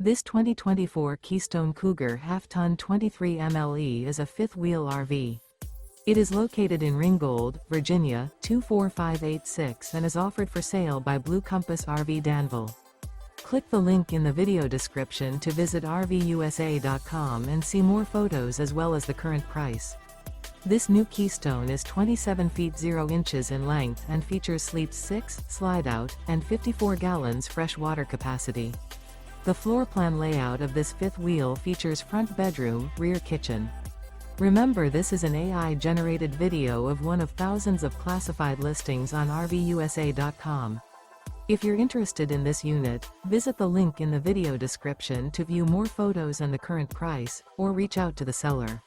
This 2024 Keystone Cougar Half-Ton 23 MLE is a fifth-wheel RV. It is located in Ringgold, Virginia, 24586 and is offered for sale by Blue Compass RV Danville. Click the link in the video description to visit RVUSA.com and see more photos as well as the current price. This new Keystone is 27 feet 0 inches in length and features sleeps 6, slide-out, and 54 gallons fresh water capacity. The floor plan layout of this fifth wheel features front bedroom, rear kitchen. Remember, this is an AI-generated video of one of thousands of classified listings on RVUSA.com. If you're interested in this unit, visit the link in the video description to view more photos and the current price, or reach out to the seller.